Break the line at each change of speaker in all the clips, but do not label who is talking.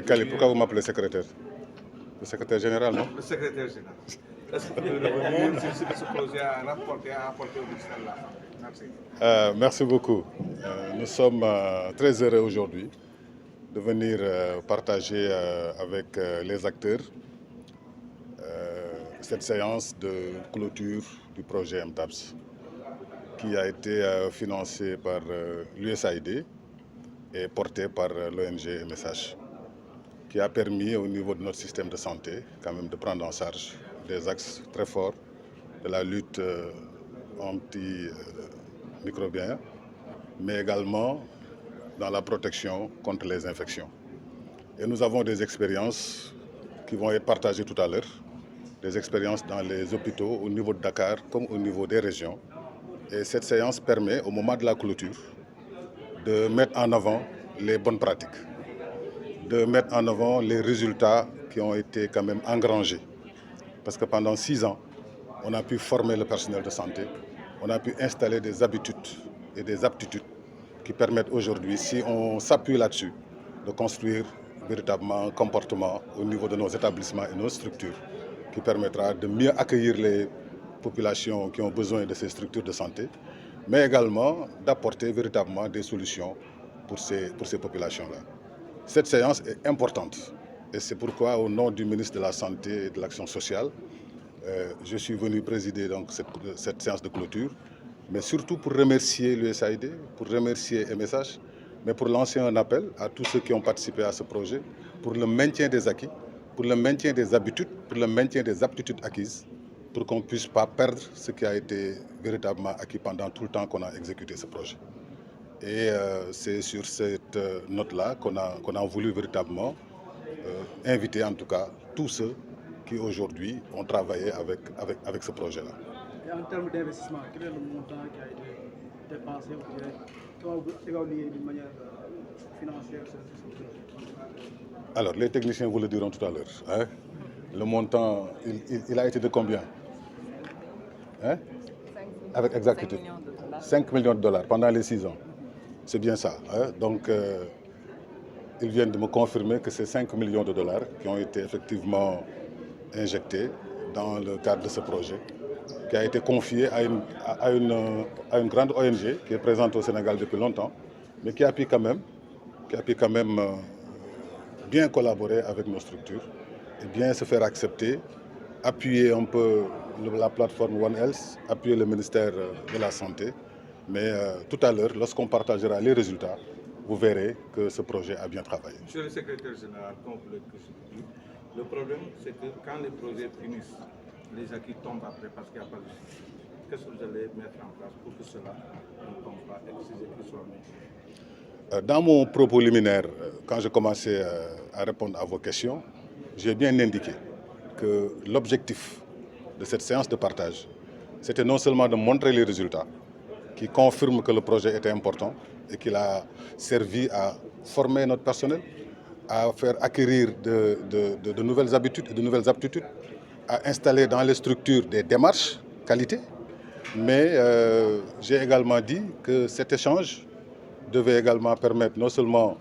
Kali, pourquoi vous m'appelez secrétaire? Le secrétaire général, non?
Le secrétaire général. Est-ce que vous pouvez revenir sur ce que ce projet a rapporté, a apporté au ministère de la Santé? Merci.
Merci beaucoup. Nous sommes très heureux aujourd'hui de venir partager avec les acteurs cette séance de clôture du projet MTAPS qui a été financé par l'USAID et porté par l'ONG MSH, qui a permis au niveau de notre système de santé quand même de prendre en charge des axes très forts de la lutte antimicrobienne, mais également dans la protection contre les infections. Et nous avons des expériences qui vont être partagées tout à l'heure, des expériences dans les hôpitaux au niveau de Dakar comme au niveau des régions. Et cette séance permet, au moment de la clôture, de mettre en avant les bonnes pratiques, de mettre en avant les résultats qui ont été quand même engrangés. Parce que pendant 6 ans, on a pu former le personnel de santé, on a pu installer des habitudes et des aptitudes qui permettent aujourd'hui, si on s'appuie là-dessus, de construire véritablement un comportement au niveau de nos établissements et nos structures qui permettra de mieux accueillir les populations qui ont besoin de ces structures de santé, mais également d'apporter véritablement des solutions pour ces populations-là. Cette séance est importante et c'est pourquoi, au nom du ministre de la Santé et de l'Action sociale, je suis venu présider donc cette séance de clôture, mais surtout pour remercier l'USAID, pour remercier MSH, mais pour lancer un appel à tous ceux qui ont participé à ce projet pour le maintien des acquis, pour le maintien des habitudes, pour le maintien des aptitudes acquises, pour qu'on ne puisse pas perdre ce qui a été véritablement acquis pendant tout le temps qu'on a exécuté ce projet. Et c'est sur cette note-là qu'on a voulu véritablement inviter en tout cas tous ceux qui aujourd'hui ont travaillé avec ce projet-là.
Et en termes d'investissement, quel est le montant qui a été dépensé? Comment vous évaluez d'une manière financière ce projet?
Alors, les techniciens vous le diront tout à l'heure. Hein? Le montant, il a été de combien? Hein? Avec exactitude. 5 millions de dollars pendant les 6 ans. C'est bien ça. Hein? Donc, ils viennent de me confirmer que c'est 5 millions de dollars qui ont été effectivement injectés dans le cadre de ce projet, qui a été confié à une grande ONG qui est présente au Sénégal depuis longtemps, mais qui a pu quand même bien collaborer avec nos structures et bien se faire accepter, appuyer un peu la plateforme One Health, appuyer le ministère de la Santé. Mais tout à l'heure, lorsqu'on partagera les résultats, vous verrez que ce projet a bien travaillé.
Monsieur le secrétaire général, le problème, c'est que quand les projets finissent, les acquis tombent après parce qu'il n'y a pas de suivi. Qu'est-ce que vous allez mettre en place pour que cela ne tombe pas et que ces acquis soient mis?
Dans mon propos liminaire, quand je commençais à répondre à vos questions, j'ai bien indiqué que l'objectif de cette séance de partage, c'était non seulement de montrer les résultats, qui confirment que le projet était important et qu'il a servi à former notre personnel, à faire acquérir de nouvelles habitudes et de nouvelles aptitudes, à installer dans les structures des démarches qualité. Mais j'ai également dit que cet échange devait également permettre non seulement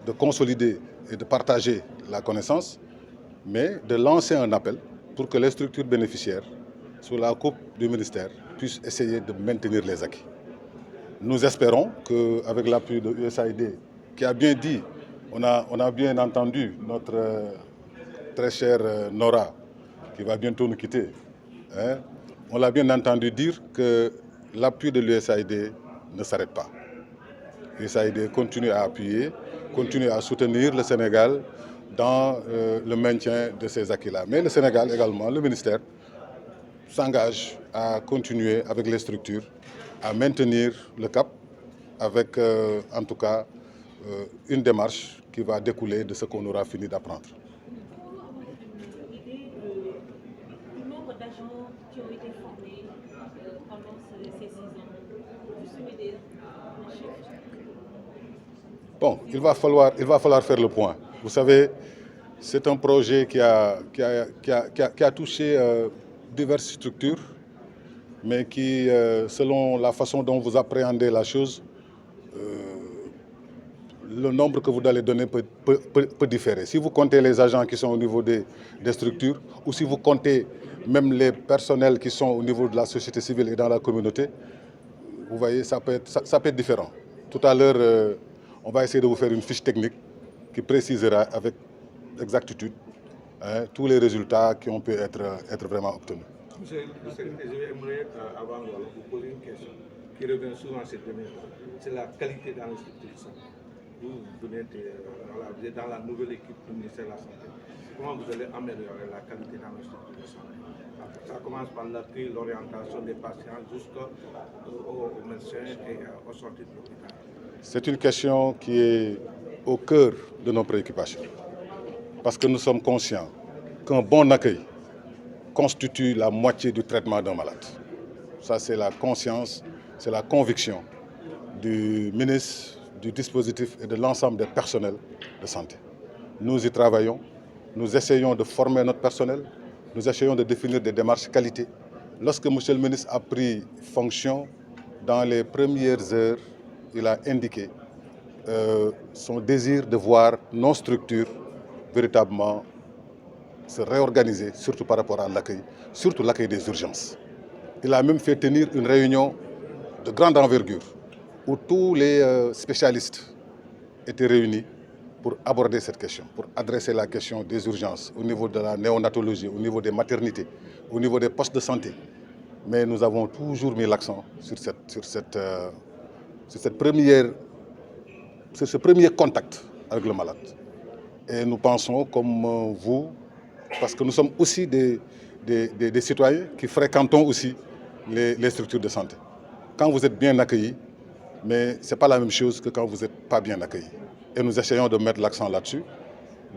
de consolider et de partager la connaissance, mais de lancer un appel pour que les structures bénéficiaires, sous la coupe du ministère, puissent essayer de maintenir les acquis. Nous espérons qu'avec l'appui de l'USAID, qui a bien dit, on a bien entendu notre très chère Nora, qui va bientôt nous quitter, hein, on l'a bien entendu dire que l'appui de l'USAID ne s'arrête pas. L'USAID continue à appuyer, continue à soutenir le Sénégal dans le maintien de ces acquis-là. Mais le Sénégal également, le ministère, s'engage à continuer avec les structures, à maintenir le cap avec en tout cas une démarche qui va découler de ce qu'on aura fini d'apprendre.
Le nombre d'agents qui ont été formés pendant ces 6 ans, juste une idée.
Bon, il va falloir faire le point. Vous savez, c'est un projet qui a touché diverses structures, mais qui, selon la façon dont vous appréhendez la chose, le nombre que vous allez donner peut différer. Si vous comptez les agents qui sont au niveau des structures, ou si vous comptez même les personnels qui sont au niveau de la société civile et dans la communauté, vous voyez, ça peut être différent. Tout à l'heure, on va essayer de vous faire une fiche technique qui précisera avec exactitude tous les résultats qui ont pu être vraiment obtenus.
Monsieur le secrétaire, j'aimerais avant de vous poser une question qui revient souvent ces derniers temps. C'est la qualité dans les structures. Vous êtes dans la nouvelle équipe du ministère de la Santé. Comment vous allez améliorer la qualité dans les structures de santé? Ça commence par l'accueil, l'orientation des patients jusqu'aux médecins et aux sorties de l'hôpital.
C'est une question qui est au cœur de nos préoccupations. Parce que nous sommes conscients qu'un bon accueil constitue la moitié du traitement d'un malade. Ça, c'est la conscience, c'est la conviction du ministre, du dispositif et de l'ensemble des personnels de santé. Nous y travaillons, nous essayons de former notre personnel, nous essayons de définir des démarches qualité. Lorsque M. le ministre a pris fonction, dans les premières heures, il a indiqué son désir de voir nos structures véritablement se réorganiser, surtout par rapport à l'accueil, surtout l'accueil des urgences. Il a même fait tenir une réunion de grande envergure où tous les spécialistes étaient réunis pour aborder cette question, pour adresser la question des urgences au niveau de la néonatologie, au niveau des maternités, au niveau des postes de santé. Mais nous avons toujours mis l'accent sur ce premier contact avec le malade. Et nous pensons comme vous, parce que nous sommes aussi des citoyens qui fréquentons aussi les structures de santé. Quand vous êtes bien accueillis, mais ce n'est pas la même chose que quand vous n'êtes pas bien accueillis. Et nous essayons de mettre l'accent là-dessus,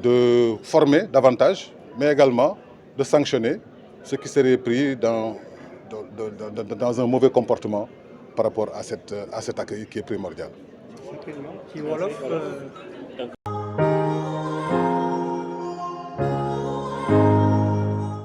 de former davantage, mais également de sanctionner ceux qui seraient pris dans un mauvais comportement par rapport à cet accueil qui est primordial.